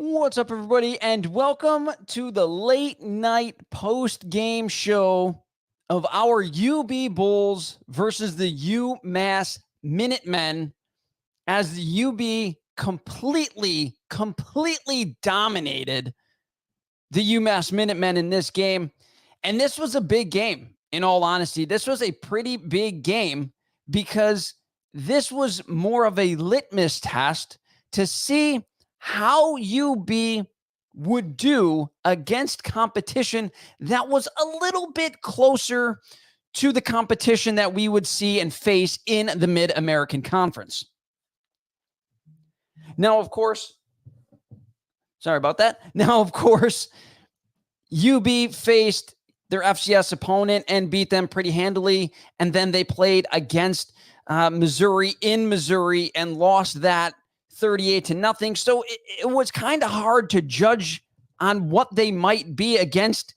What's up, everybody, and welcome to the late night post-game show of our UB Bulls versus the UMass Minutemen, as the UB completely dominated the UMass Minutemen in this game. And this was a big game, in all honesty. This was a pretty big game because this was more of a litmus test to see how UB would do against competition that was a little bit closer to the competition that we would see and face in the Mid-American Conference. Now, of course, UB faced their FCS opponent and beat them pretty handily, and then they played against Missouri in Missouri and lost that 38-0. So it was kind of hard to judge on what they might be against,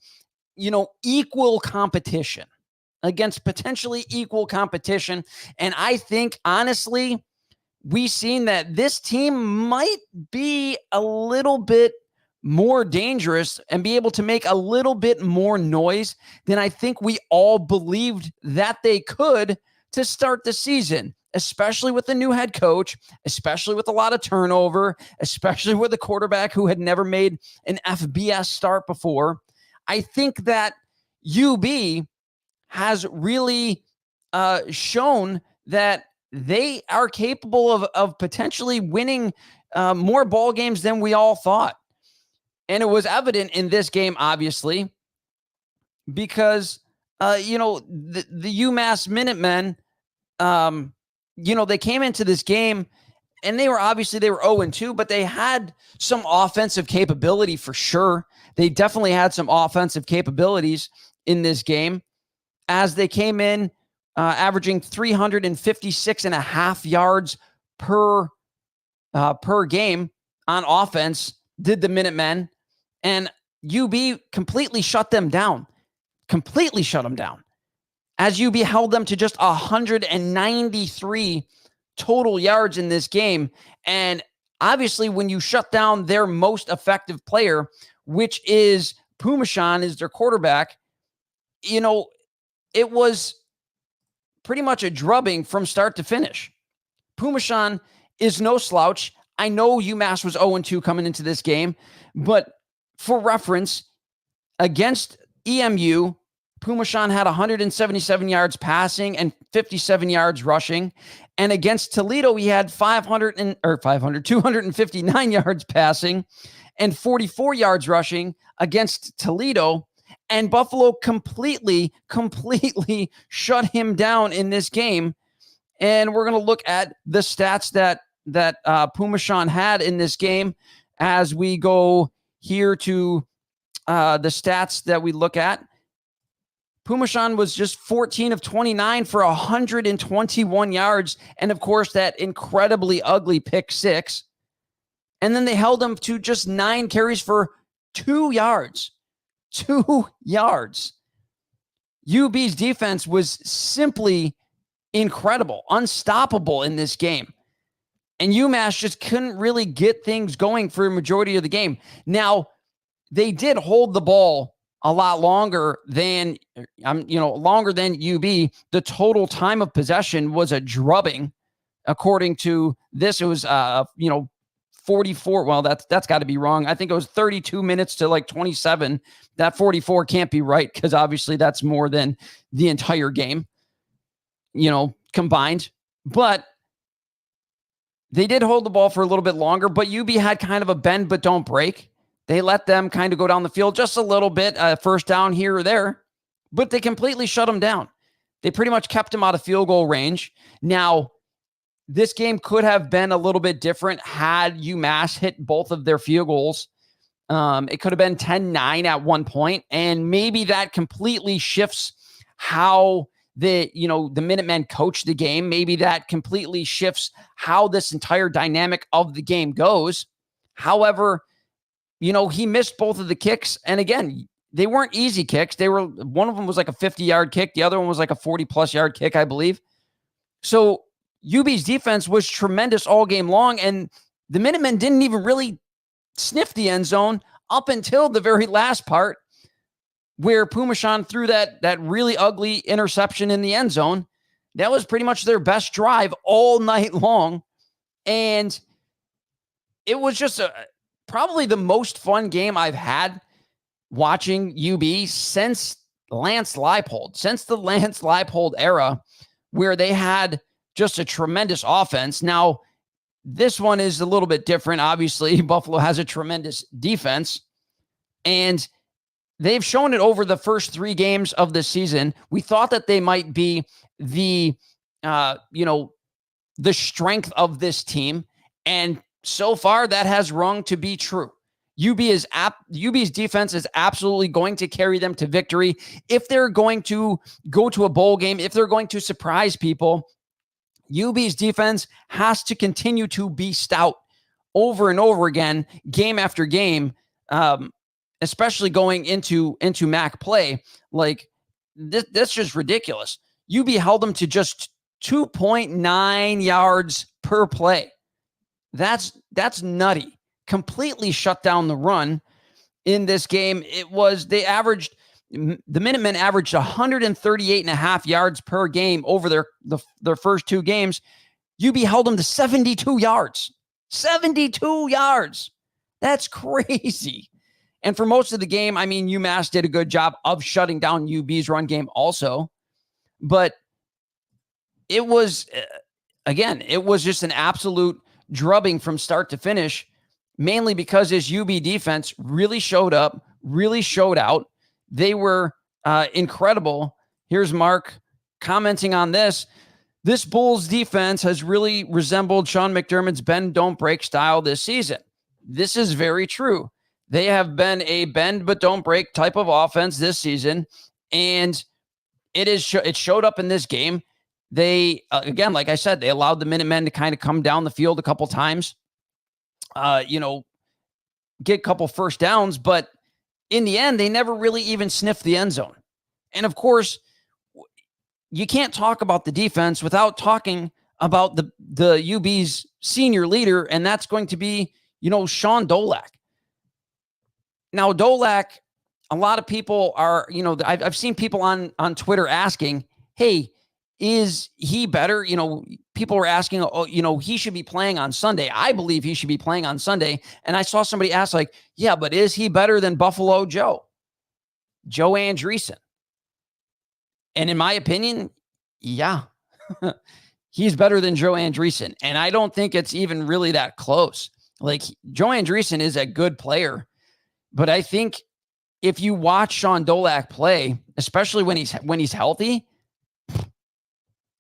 equal competition, against potentially equal competition. And I think, honestly, we've seen that this team might be a little bit more dangerous and be able to make a little bit more noise than I think we all believed that they could to start the season, especially with the new head coach, especially with a lot of turnover, especially with a quarterback who had never made an FBS start before. I think that UB has really shown that they are capable of potentially winning more ball games than we all thought. And it was evident in this game, obviously, because, the UMass Minutemen, they came into this game and they were 0-2, but they had some offensive capability for sure. They definitely had some offensive capabilities in this game as they came in averaging 356.5 yards per game on offense, did the Minutemen, and UB completely shut them down. As UB held them to just 193 total yards in this game. And obviously, when you shut down their most effective player, which is Pumashan, is their quarterback, it was pretty much a drubbing from start to finish. Pumashan is no slouch. I know UMass was 0-2 coming into this game, but for reference, against EMU, Pumashan had 177 yards passing and 57 yards rushing. And against Toledo, he had 259 yards passing and 44 yards rushing against Toledo. And Buffalo completely shut him down in this game. And we're going to look at the stats that Pumashan had in this game as we go here to the stats that we look at. Pumashan was just 14 of 29 for 121 yards. And of course, that incredibly ugly pick six. And then they held him to just 9 carries for 2 yards. 2 yards. UB's defense was simply incredible, unstoppable in this game. And UMass just couldn't really get things going for a majority of the game. Now, they did hold the ball a lot longer than UB. The total time of possession was a drubbing. According to this, it was 44. Well, that's got to be wrong. I think it was 32 minutes to 27. That 44 can't be right because obviously that's more than the entire game, combined. But they did hold the ball for a little bit longer, but UB had kind of a bend but don't break. They let them kind of go down the field just a little bit, first down here or there, but they completely shut them down. They pretty much kept them out of field goal range. Now, this game could have been a little bit different had UMass hit both of their field goals. It could have been 10-9 at one point, and maybe that completely shifts how the Minutemen coach the game. Maybe that completely shifts how this entire dynamic of the game goes. However, he missed both of the kicks. And again, they weren't easy kicks. One of them was like a 50-yard kick. The other one was like a 40-plus yard kick, I believe. So UB's defense was tremendous all game long. And the Minutemen didn't even really sniffed the end zone up until the very last part where Pumachan threw that really ugly interception in the end zone. That was pretty much their best drive all night long. And it was just probably the most fun game I've had watching UB since Lance Leipold, since the Lance Leipold era, where they had just a tremendous offense. Now, this one is a little bit different. Obviously, Buffalo has a tremendous defense, and they've shown it over the first 3 games of the season. We thought that they might be the strength of this team, and so far that has rung to be true. UB's defense is absolutely going to carry them to victory. If they're going to go to a bowl game, if they're going to surprise people, UB's defense has to continue to be stout over and over again, game after game, especially going into MAC play. Like, that's just ridiculous. UB held them to just 2.9 yards per play. That's nutty. Completely shut down the run in this game. The Minutemen averaged 138.5 yards per game over their first 2 games. UB held them to 72 yards. 72 yards. That's crazy. And for most of the game, I mean, UMass did a good job of shutting down UB's run game also. But it was, it was just an absolute drubbing from start to finish, mainly because his UB defense really showed up, really showed out. They were incredible. Here's Mark commenting on this. This Bulls defense has really resembled Sean McDermott's bend, don't break style this season. This is very true. They have been a bend but don't break type of offense this season, and it showed up in this game. They, again, like I said, they allowed the Minutemen to kind of come down the field a couple times, get a couple first downs, but in the end, they never really even sniffed the end zone. And of course, you can't talk about the defense without talking about the UB's senior leader, and that's going to be, Sean Dolak. Now, Dolak, a lot of people are, I've seen people on Twitter asking, hey, is he better? People were asking, he should be playing on Sunday. I believe he should be playing on Sunday. And I saw somebody ask, like, yeah, but is he better than Buffalo Joe Andreessen? And in my opinion, yeah, he's better than Joe Andreessen. And I don't think it's even really that close. Like, Joe Andreessen is a good player, but I think if you watch Sean Dolak play, especially when he's healthy,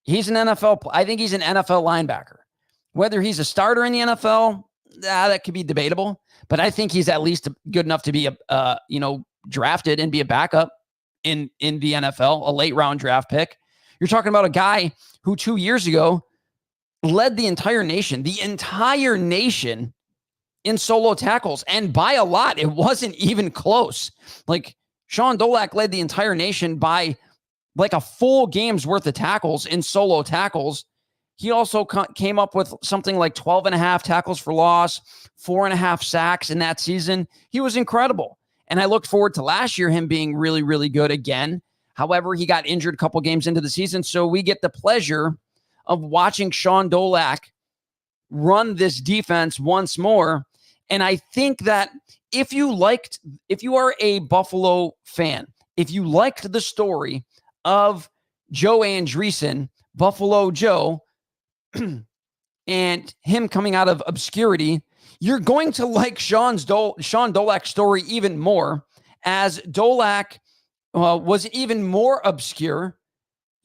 he's an NFL. I think he's an NFL linebacker. Whether he's a starter in the NFL, that could be debatable. But I think he's at least good enough to be drafted and be a backup in the NFL, a late round draft pick. You're talking about a guy who 2 years ago led the entire nation in solo tackles, and by a lot. It wasn't even close. Like, Sean Dolak led the entire nation by like a full game's worth of tackles in solo tackles. He also came up with something like 12 and a half tackles for loss, 4.5 sacks in that season. He was incredible. And I looked forward to last year, him being really, really good again. However, he got injured a couple games into the season. So we get the pleasure of watching Sean Dolak run this defense once more. And I think that if you are a Buffalo fan, if you liked the story of Joe Andreessen, Buffalo Joe, and him coming out of obscurity, you're going to like Sean Dolak's story even more, as Dolak was even more obscure.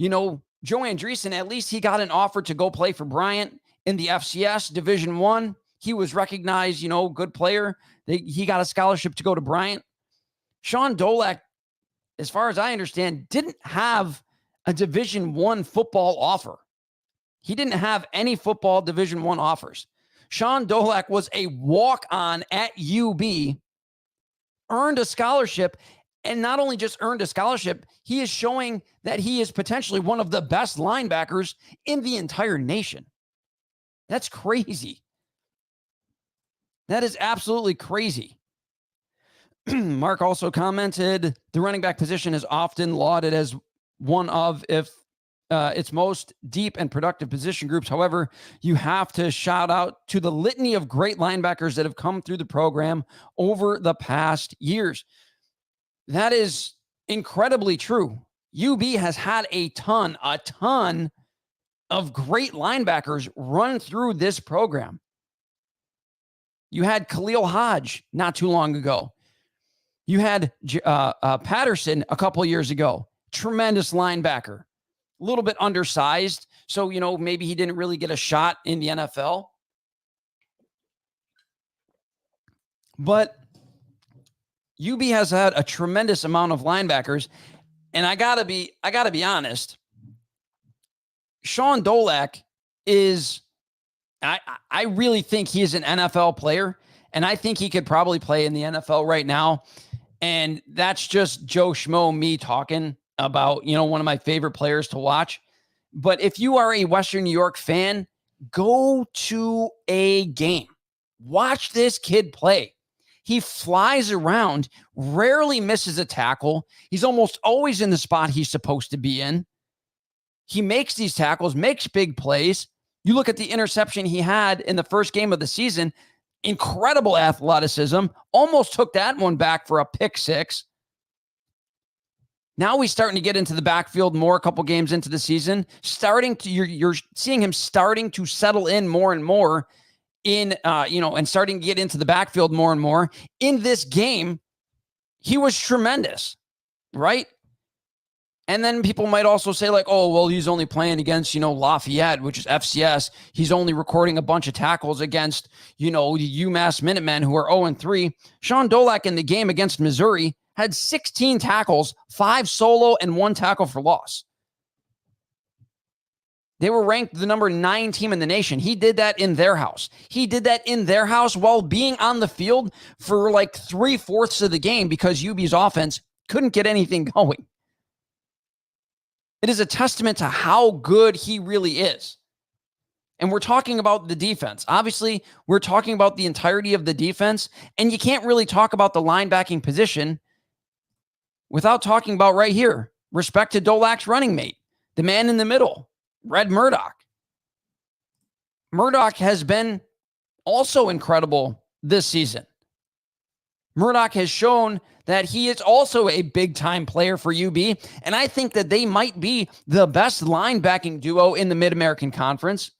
Joe Andreessen, at least he got an offer to go play for Bryant in the FCS Division I. He was recognized, good player. He got a scholarship to go to Bryant. Sean Dolak, as far as I understand, didn't have a Division I football offer. He didn't have any football Division I offers. Sean Dolak was a walk-on at UB, earned a scholarship, and not only just earned a scholarship, he is showing that he is potentially one of the best linebackers in the entire nation. That's crazy. That is absolutely crazy. Mark also commented, the running back position is often lauded as one of, if its most deep and productive position groups. However, you have to shout out to the litany of great linebackers that have come through the program over the past years. That is incredibly true. UB has had a ton of great linebackers run through this program. You had Khalil Hodge not too long ago. You had Patterson a couple of years ago. Tremendous linebacker. A little bit undersized. So, maybe he didn't really get a shot in the NFL. But UB has had a tremendous amount of linebackers. And I gotta be honest. Sean Dolak is, I really think he is an NFL player. And I think he could probably play in the NFL right now. And that's just Joe Schmo, me talking about, one of my favorite players to watch. But if you are a Western New York fan, go to a game. Watch this kid play. He flies around, rarely misses a tackle. He's almost always in the spot he's supposed to be in. He makes these tackles, makes big plays. You look at the interception he had in the first game of the season, incredible athleticism, almost took that one back for a pick six. Now he's starting to get into the backfield more a couple games into the season. You're seeing him starting to settle in more and more in, and starting to get into the backfield more and more. In this game, he was tremendous, right? And then people might also say like, oh, well, he's only playing against, Lafayette, which is FCS. He's only recording a bunch of tackles against, the UMass Minutemen, who are 0-3. Sean Dolak in the game against Missouri had 16 tackles, 5 solo, and 1 tackle for loss. They were ranked the number 9 team in the nation. He did that in their house. He did that in their house while being on the field for like 3/4 of the game because UB's offense couldn't get anything going. It is a testament to how good he really is. And we're talking about the defense. Obviously, we're talking about the entirety of the defense, and you can't really talk about the linebacking position without talking about right here, respect to Dolak's running mate, the man in the middle, Red Murdoch. Murdoch has been also incredible this season. Murdoch has shown that he is also a big-time player for UB, and I think that they might be the best linebacking duo in the Mid-American Conference,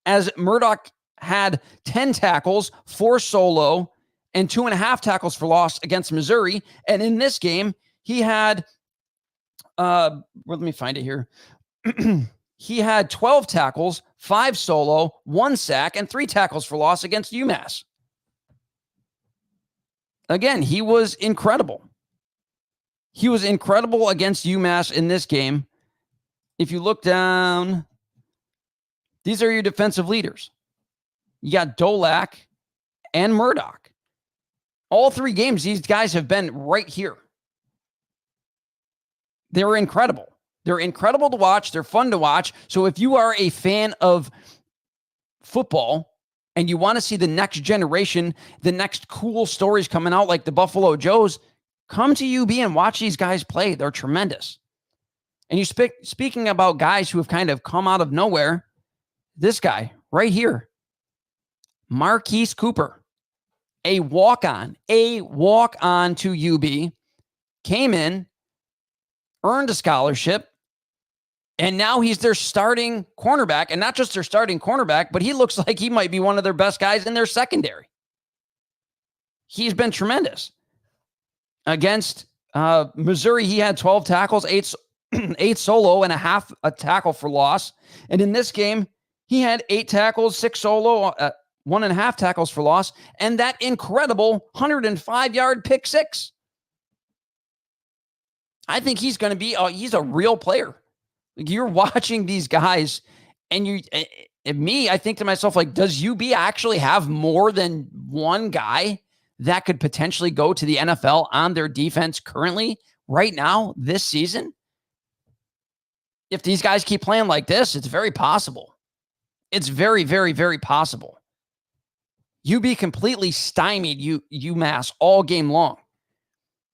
as Murdoch had 10 tackles, 4 solo, and 2.5 tackles for loss against Missouri, and in this game, he had, let me find it here. He had 12 tackles, 5 solo, 1 sack, and 3 tackles for loss against UMass. Again, he was incredible. He was incredible against UMass in this game. If you look down, these are your defensive leaders. You got Dolak and Murdoch. All 3 games, these guys have been right here. They were incredible. They're incredible to watch. They're fun to watch. So if you are a fan of football and you want to see the next generation, the next cool stories coming out like the Buffalo Joes, come to UB and watch these guys play. They're tremendous. And you speaking about guys who have kind of come out of nowhere, this guy right here, Marquise Cooper, a walk-on to UB, came in, earned a scholarship, and now he's their starting cornerback, and not just their starting cornerback, but he looks like he might be one of their best guys in their secondary. He's been tremendous. Against Missouri, he had 12 tackles, 8 solo, and a tackle for loss. And in this game, he had 8 tackles, 6 solo, 1.5 tackles for loss, and that incredible 105-yard pick six. I think he's going to be, he's a real player. You're watching these guys, and I think to myself, like, does UB actually have more than one guy that could potentially go to the NFL on their defense currently, right now, this season? If these guys keep playing like this, it's very possible. It's very, very, very possible. UB completely stymied UMass all game long.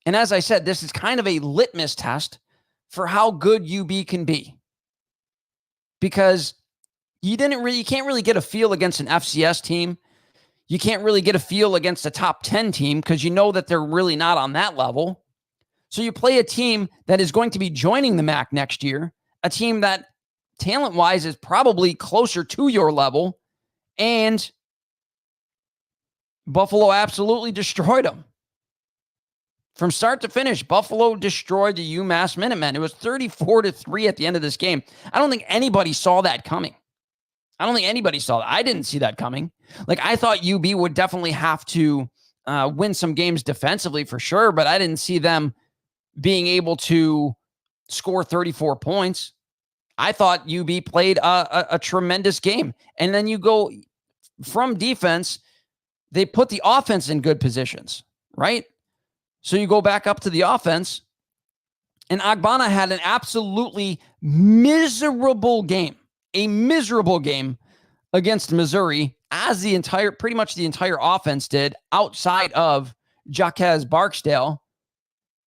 And as I said, this is kind of a litmus test for how good UB can be. Because you can't really get a feel against an FCS team. You can't really get a feel against a top 10 team because you know that they're really not on that level. So you play a team that is going to be joining the MAC next year, a team that talent-wise is probably closer to your level, and Buffalo absolutely destroyed them. From start to finish, Buffalo destroyed the UMass Minutemen. It was 34-3 at the end of this game. I don't think anybody saw that coming. I didn't see that coming. Like, I thought UB would definitely have to win some games defensively for sure, but I didn't see them being able to score 34 points. I thought UB played a tremendous game. And then you go from defense, they put the offense in good positions, right? So you go back up to the offense, and Agbana had an absolutely miserable game against Missouri, as pretty much the entire offense did, outside of Jaquez Barksdale,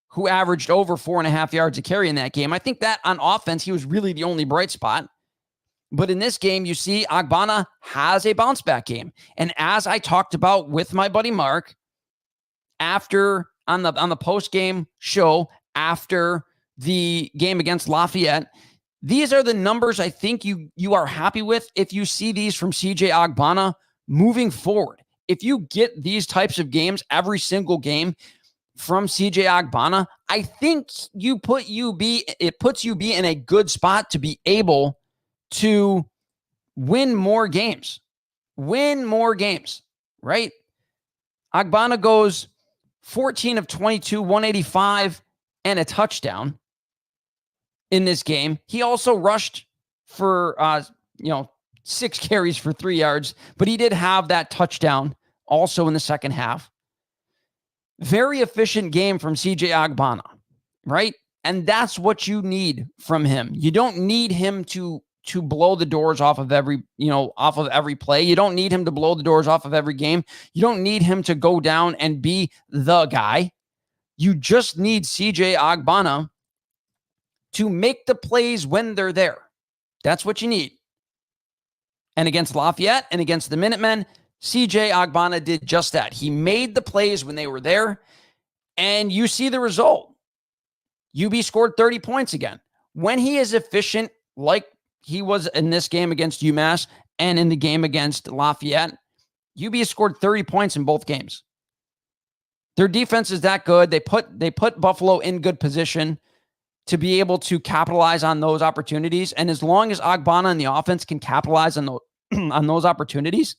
who averaged over 4.5 yards a carry in that game. I think that on offense, he was really the only bright spot. But in this game, you see Agbana has a bounce back game. And as I talked about with my buddy Mark, after on the post-game show, after the game against Lafayette, these are the numbers I think you are happy with if you see these from CJ Agbana moving forward. If you get these types of games every single game from CJ Agbana, I think it puts UB in a good spot to be able to win more games, right? Agbana goes 14 of 22, 185, and a touchdown in this game. He also rushed for 6 carries for 3 yards, but he did have that touchdown also in the second half. Very efficient game from CJ Agbana, right? And that's what you need from him. You don't need him to blow the doors off of every play. You don't need him to blow the doors off of every game. You don't need him to go down and be the guy. You just need CJ Agbana to make the plays when they're there. That's what you need. And against Lafayette and against the Minutemen, CJ Agbana did just that. He made the plays when they were there, and you see the result. UB scored 30 points again. When he is efficient, like he was in this game against UMass and in the game against Lafayette, UB has scored 30 points in both games. Their defense is that good. They put Buffalo in good position to be able to capitalize on those opportunities. And as long as Agbana and the offense can capitalize on those opportunities,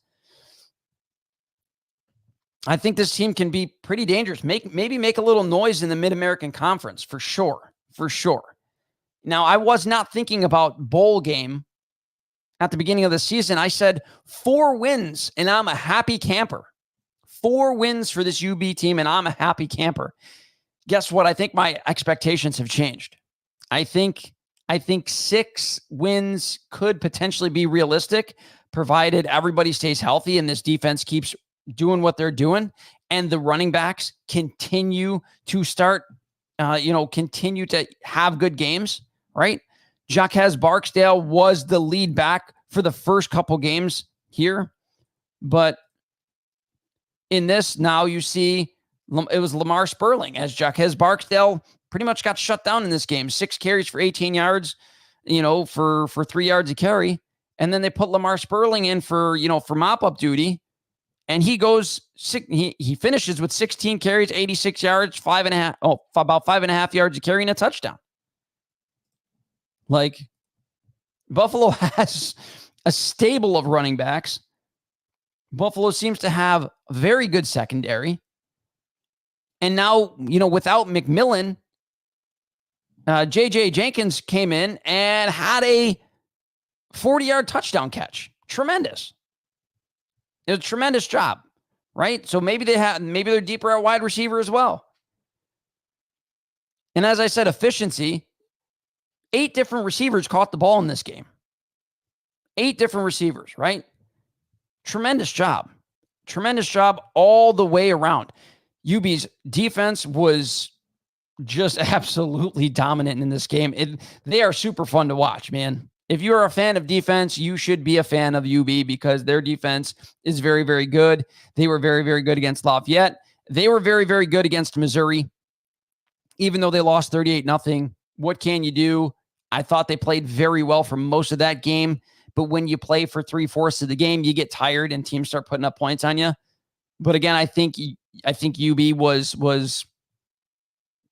I think this team can be pretty dangerous. Maybe make a little noise in the Mid-American Conference for sure. Now, I was not thinking about bowl game at the beginning of the season. I said 4 wins and I'm a happy camper. 4 wins for this UB team and I'm a happy camper. Guess what? I think my expectations have changed. I think 6 wins could potentially be realistic, provided everybody stays healthy and this defense keeps doing what they're doing, and the running backs continue to continue to have good games, right? Jaquez Barksdale was the lead back for the first couple games here, but in this, now you see it was Lamar Sperling, as Jaquez Barksdale pretty much got shut down in this game. 6 carries for 18 yards, for 3 yards a carry. And then they put Lamar Sperling in for mop-up duty. And he finishes with 16 carries, 86 yards, about 5.5 yards a carry and a touchdown. Like, Buffalo has a stable of running backs. Buffalo seems to have a very good secondary. And now, without McMillan, J.J. Jenkins came in and had a 40-yard touchdown catch. Tremendous. It was a tremendous job, right? So maybe they're deeper at wide receiver as well. And as I said, efficiency, 8 different receivers caught the ball in this game. 8 different receivers, right? Tremendous job. Tremendous job all the way around. UB's defense was just absolutely dominant in this game. They are super fun to watch, man. If you're a fan of defense, you should be a fan of UB because their defense is very, very good. They were very, very good against Lafayette. They were very, very good against Missouri, even though they lost 38-0. What can you do? I thought they played very well for most of that game, but when you play for 3/4 of the game, you get tired and teams start putting up points on you. But again, I think UB was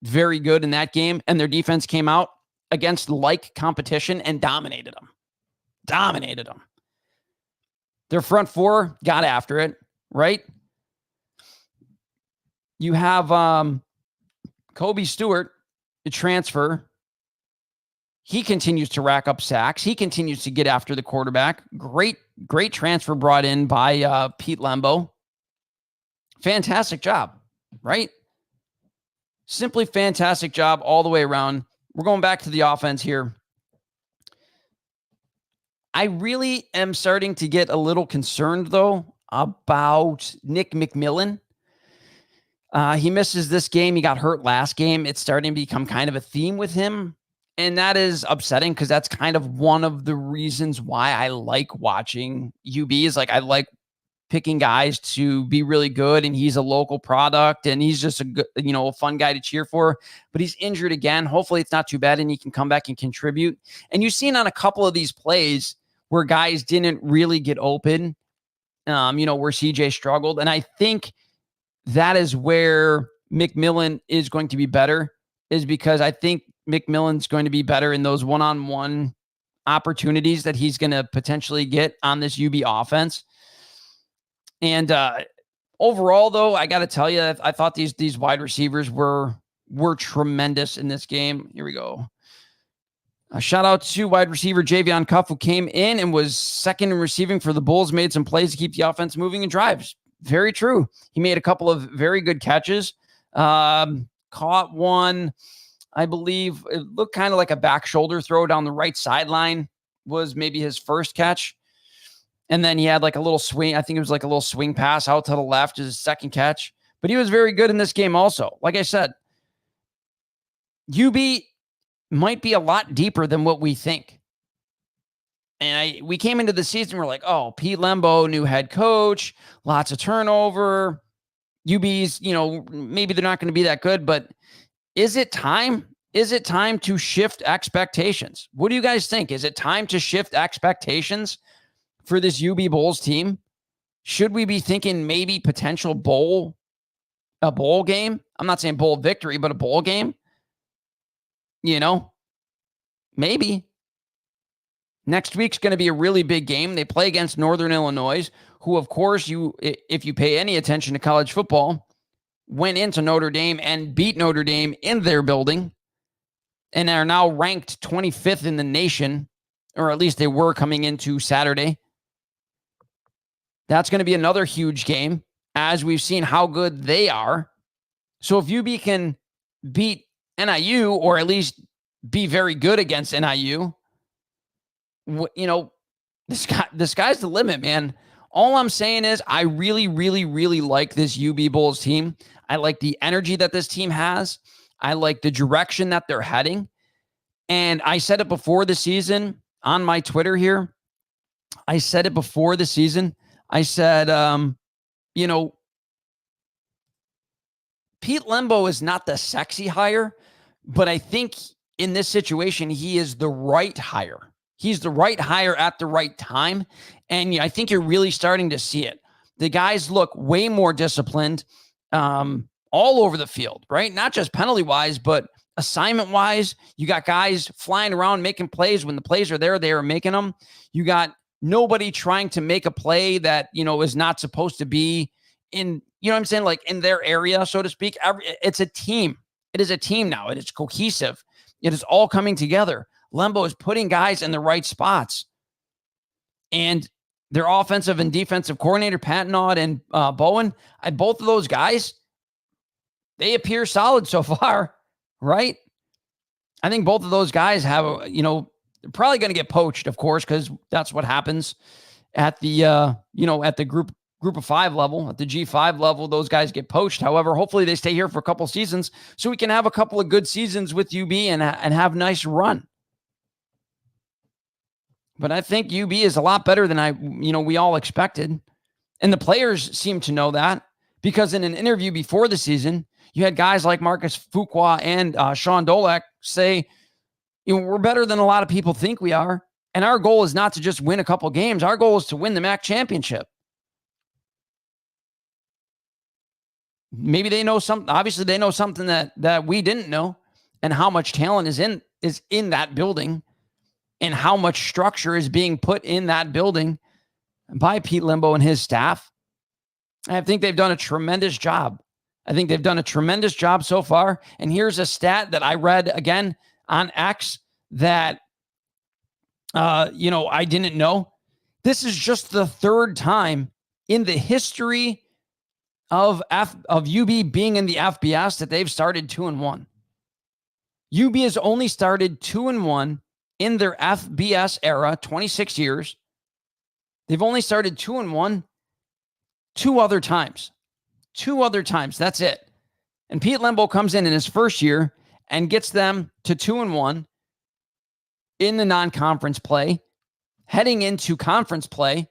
very good in that game, and their defense came out against like competition and dominated them. Their front four got after it, right? You have Kobe Stewart, the transfer. He continues to rack up sacks. He continues to get after the quarterback. Great transfer brought in by Pete Lembo. Fantastic job, right? Simply fantastic job all the way around. We're going back to the offense here. I really am starting to get a little concerned, though, about Nick McMillan. He misses this game. He got hurt last game. It's starting to become kind of a theme with him. And that is upsetting because that's kind of one of the reasons why I like watching UB is like I like picking guys to be really good, and he's a local product, and he's just a good, a fun guy to cheer for. But he's injured again. Hopefully it's not too bad, and he can come back and contribute. And you've seen on a couple of these plays where guys didn't really get open, where CJ struggled. And I think that is where McMillan is going to be better, is because I think McMillan's going to be better in those one-on-one opportunities that he's going to potentially get on this UB offense. And overall, though, I got to tell you, I thought these wide receivers were tremendous in this game. Here we go. A shout out to wide receiver Javion Cuff, who came in and was second in receiving for the Bulls, made some plays to keep the offense moving in drives. Very true. He made a couple of very good catches. Caught one, I believe, it looked kind of like a back shoulder throw down the right sideline was maybe his first catch. And then he had like a little swing. I think it was like a little swing pass out to the left as his second catch. But he was very good in this game also. Like I said, UB might be a lot deeper than what we think. And we came into the season, we're like, oh, Pete Lembo, new head coach, lots of turnover. UB's, maybe they're not going to be that good, but is it time? Is it time to shift expectations? What do you guys think? Is it time to shift expectations for this UB Bulls team? Should we be thinking maybe potential a bowl game? I'm not saying bowl victory, but a bowl game. Maybe. Next week's going to be a really big game. They play against Northern Illinois, who, of course, if you pay any attention to college football, went into Notre Dame and beat Notre Dame in their building and are now ranked 25th in the nation, or at least they were coming into Saturday. That's going to be another huge game, as we've seen how good they are. So if UB can beat NIU, or at least be very good against NIU, the sky's the limit, man. All I'm saying is I really, really, really like this UB Bulls team. I like the energy that this team has. I like the direction that they're heading. And I said it before the season on my Twitter here. I said it before the season. I said, Pete Lembo is not the sexy hire, but I think in this situation, he is the right hire. He's the right hire at the right time. And I think you're really starting to see it. The guys look way more disciplined all over the field, right? Not just penalty-wise, but assignment-wise. You got guys flying around making plays. When the plays are there, they are making them. You got nobody trying to make a play that, is not supposed to be in, what I'm saying? Like in their area, so to speak. It's a team. It is a team now. It is cohesive. It is all coming together. Lembo is putting guys in the right spots. And their offensive and defensive coordinator, Patnaud and Bowen, both of those guys, they appear solid so far, right? I think both of those guys have, they're probably going to get poached, of course, because that's what happens at the, at the group group of five level, at the G5 level, those guys get poached. However, hopefully they stay here for a couple seasons so we can have a couple of good seasons with UB and have a nice run. But I think UB is a lot better than we all expected. And the players seem to know that, because in an interview before the season, you had guys like Marcus Fuqua and Sean Dolek say, we're better than a lot of people think we are. And our goal is not to just win a couple games. Our goal is to win the MAC championship. Maybe they know something. Obviously, they know something that we didn't know, and how much talent is in that building, and how much structure is being put in that building by Pete Lembo and his staff. I think they've done a tremendous job. I think they've done a tremendous job so far. And here's a stat that I read again on X that, I didn't know. This is just the third time in the history of UB being in the FBS that they've started 2-1. UB has only started 2-1 in their FBS era, 26 years. They've only started 2-1 two other times. That's it. And Pete Lembo comes in his first year and gets them to 2-1 in the non-conference play, heading into conference play.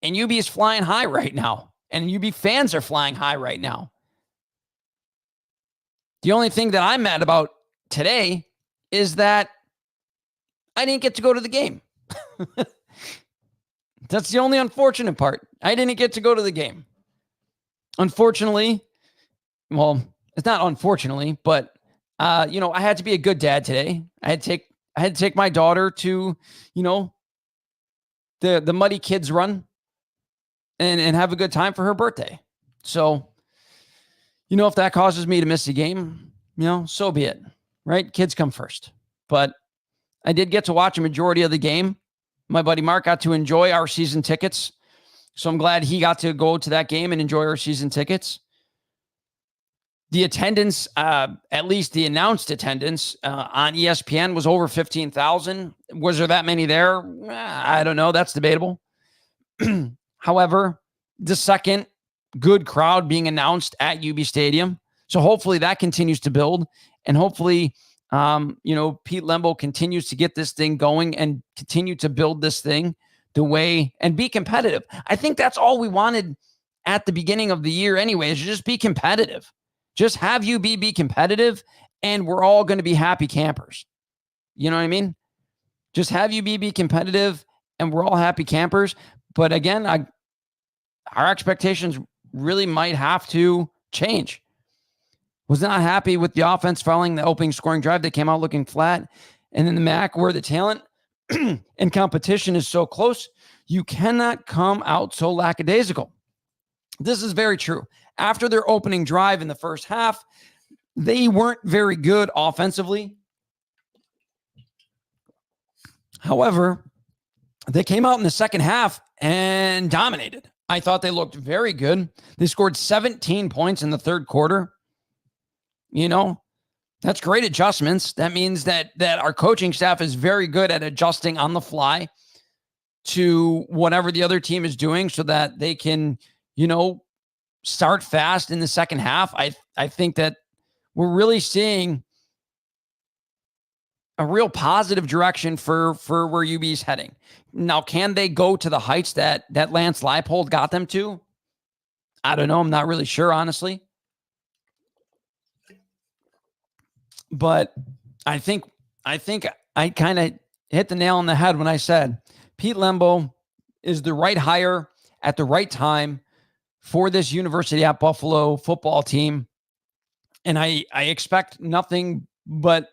And UB is flying high right now. And UB fans are flying high right now. The only thing that I'm mad about today is that I didn't get to go to the game. That's the only unfortunate part. I didn't get to go to the game. Unfortunately, well, it's not unfortunately, but I had to be a good dad today. I had to take my daughter to, the Muddy Kids run and have a good time for her birthday. So, if that causes me to miss a game, so be it, right? Kids come first. But I did get to watch a majority of the game. My buddy Mark got to enjoy our season tickets. So I'm glad he got to go to that game and enjoy our season tickets. The attendance, at least the announced attendance on ESPN, was over 15,000. Was there that many there? I don't know. That's debatable. However, the second good crowd being announced at UB Stadium. So hopefully that continues to build. And hopefully, Pete Lembo continues to get this thing going and continue to build this thing the way and be competitive. I think that's all we wanted at the beginning of the year anyway, is just be competitive. Just have UB be competitive, and we're all going to be happy campers. You know what I mean? Just have UB be competitive, and we're all happy campers. But again, our expectations really might have to change. Was not happy with the offense following the opening scoring drive. They came out looking flat. And in the MAC, where the talent and competition is so close, you cannot come out so lackadaisical. This is very true. After their opening drive in the first half, they weren't very good offensively. However, they came out in the second half and dominated. I thought they looked very good. They scored 17 points in the third quarter. That's great adjustments. That means that our coaching staff is very good at adjusting on the fly to whatever the other team is doing so that they can, start fast in the second half. I think that we're really seeing a real positive direction for where UB is heading. Now, can they go to the heights that Lance Leipold got them to? I don't know. I'm not really sure, honestly. But I think I kind of hit the nail on the head when I said Pete Lembo is the right hire at the right time for this University at Buffalo football team. And I expect nothing but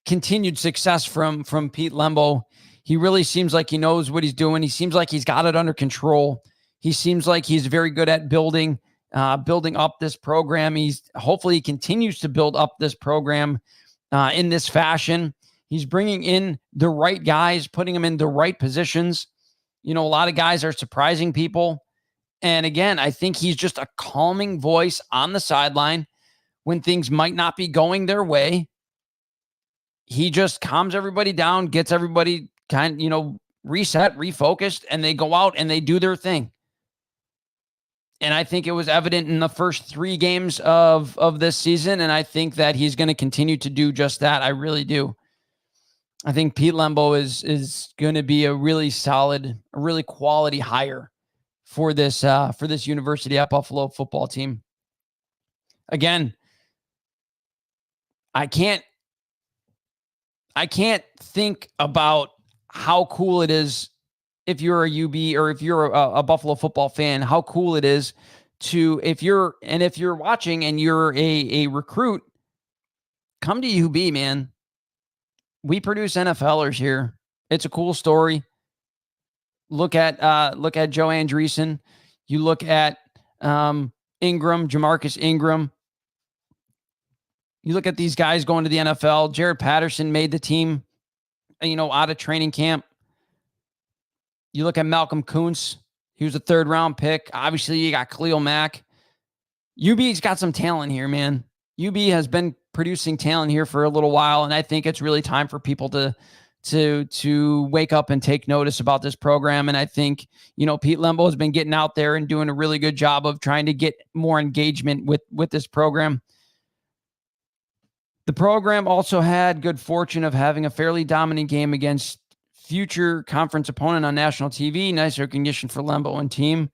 continued success from Pete Lembo. He really seems like he knows what he's doing. He seems like he's got it under control. He seems like he's very good at building up this program. Hopefully he continues to build up this program in this fashion. He's bringing in the right guys, putting them in the right positions. A lot of guys are surprising people. And again, I think he's just a calming voice on the sideline when things might not be going their way. He just calms everybody down, gets everybody reset, refocused, and they go out and they do their thing. And I think it was evident in the first 3 games of this season. And I think that he's going to continue to do just that. I really do. I think Pete Lembo is going to be a really solid, a really quality hire for this University at Buffalo football team. Again, I can't think about how cool it is if you're a UB or if you're a Buffalo football fan, how cool it is to, if you're watching and you're a recruit, come to UB, man. We produce NFLers here. It's a cool story. Look at Joe Andreessen. You look at Ingram, Jamarcus Ingram. You look at these guys going to the NFL. Jared Patterson made the team, out of training camp. You look at Malcolm Kuntz. He was a 3rd-round pick. Obviously, you got Khalil Mack. UB's got some talent here, man. UB has been producing talent here for a little while, and I think it's really time for people to wake up and take notice about this program. And I think, Pete Lembo has been getting out there and doing a really good job of trying to get more engagement with this program. The program also had good fortune of having a fairly dominant game against future conference opponent on national TV. Nice recognition for Lembo and team.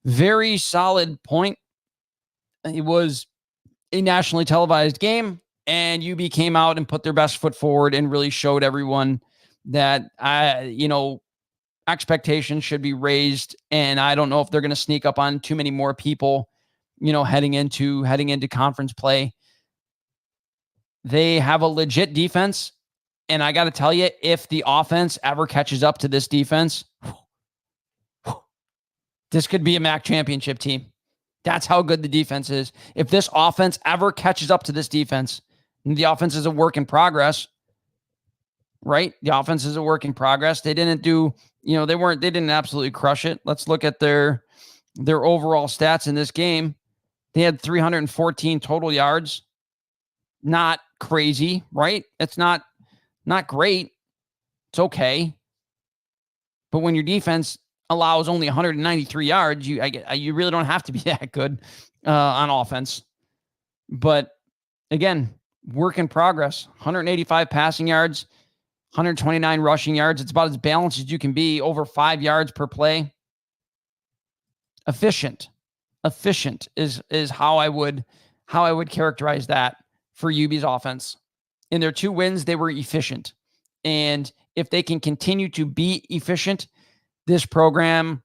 Very solid point. It was a nationally televised game, and UB came out and put their best foot forward and really showed everyone that, expectations should be raised. And I don't know if they're going to sneak up on too many more people, heading into conference play. They have a legit defense. And I got to tell you, if the offense ever catches up to this defense, this could be a MAC championship team. That's how good the defense is. If this offense ever catches up to this defense, and the offense is a work in progress, right? The offense is a work in progress. They didn't do, they didn't absolutely crush it. Let's look at their overall stats in this game. They had 314 total yards. Not crazy, right? It's not great. It's okay. But when your defense allows only 193 yards, you really don't have to be that good on offense. But again, work in progress. 185 passing yards, 129 rushing yards. It's about as balanced as you can be, over 5 yards per play. Efficient is how I would characterize that for UB's offense. In their 2 wins, they were efficient. And if they can continue to be efficient, this program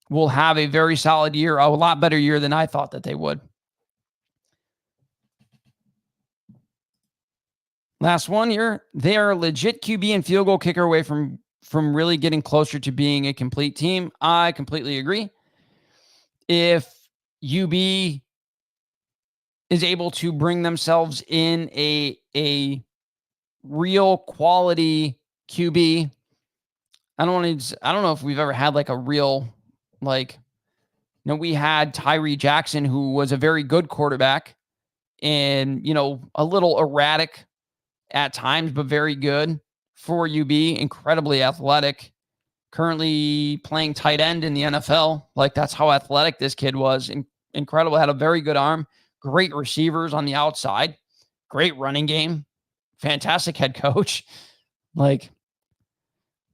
will have a very solid year, a lot better year than I thought that they would. Last one here. They are a legit QB and field goal kicker away from really getting closer to being a complete team. I completely agree. If UB is able to bring themselves in a real quality QB, I don't know if we've ever had like a real, we had Tyree Jackson, who was a very good quarterback and, a little erratic at times, but very good for UB, incredibly athletic, currently playing tight end in the NFL. That's how athletic this kid was. Incredible. Had a very good arm, great receivers on the outside, great running game, fantastic head coach.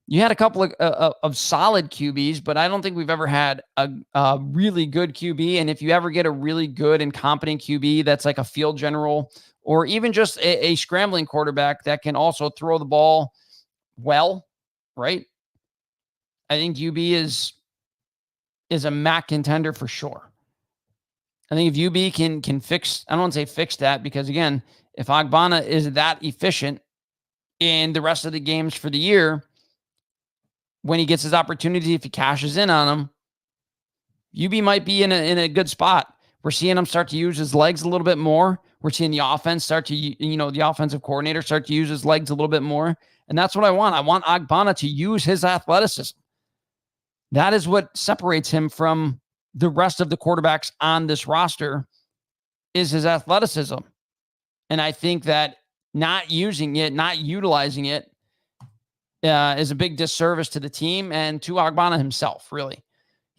You had a couple of solid QBs, but I don't think we've ever had a really good QB. And if you ever get a really good and competent QB that's like a field general or even just a scrambling quarterback that can also throw the ball well, right? I think UB is a MAC contender for sure. I think if UB can fix, I don't want to say fix that, because again, if Agbana is that efficient in the rest of the games for the year, when he gets his opportunity, if he cashes in on them, UB might be in a good spot. We're seeing him start to use his legs a little bit more. We're seeing the offense start to, the offensive coordinator start to use his legs a little bit more. And that's what I want. I want Agbana to use his athleticism. That is what separates him from the rest of the quarterbacks on this roster, is his athleticism. And I think that not using it, not utilizing it, is a big disservice to the team and to Agbana himself, really.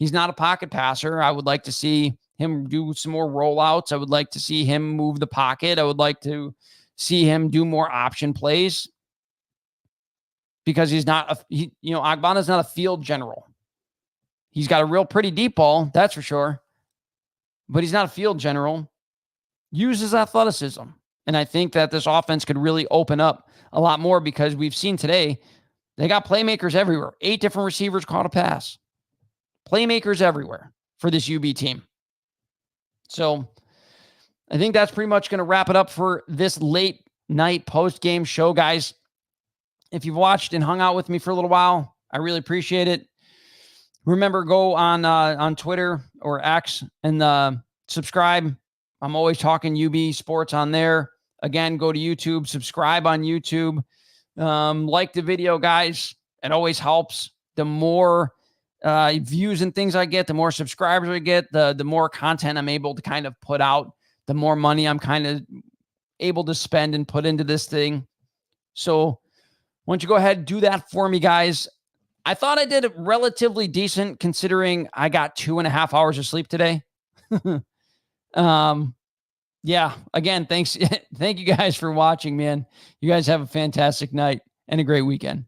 He's not a pocket passer. I would like to see him do some more rollouts. I would like to see him move the pocket. I would like to see him do more option plays because he's not, Agbana's not a field general. He's got a real pretty deep ball, that's for sure, but he's not a field general. Uses athleticism. And I think that this offense could really open up a lot more because we've seen today, they got playmakers everywhere. 8 different receivers caught a pass. Playmakers everywhere for this UB team. So I think that's pretty much going to wrap it up for this late night post-game show, guys. If you've watched and hung out with me for a little while, I really appreciate it. Remember, go on Twitter or X and subscribe. I'm always talking UB sports on there. Again, go to YouTube, subscribe on YouTube. Like the video, guys. It always helps. The more views and things I get, the more subscribers I get, the more content I'm able to kind of put out, the more money I'm kind of able to spend and put into this thing. So why don't you go ahead and do that for me, guys? I thought I did relatively decent considering I got 2.5 hours of sleep today. Yeah, again, thanks. Thank you guys for watching, man. You guys have a fantastic night and a great weekend.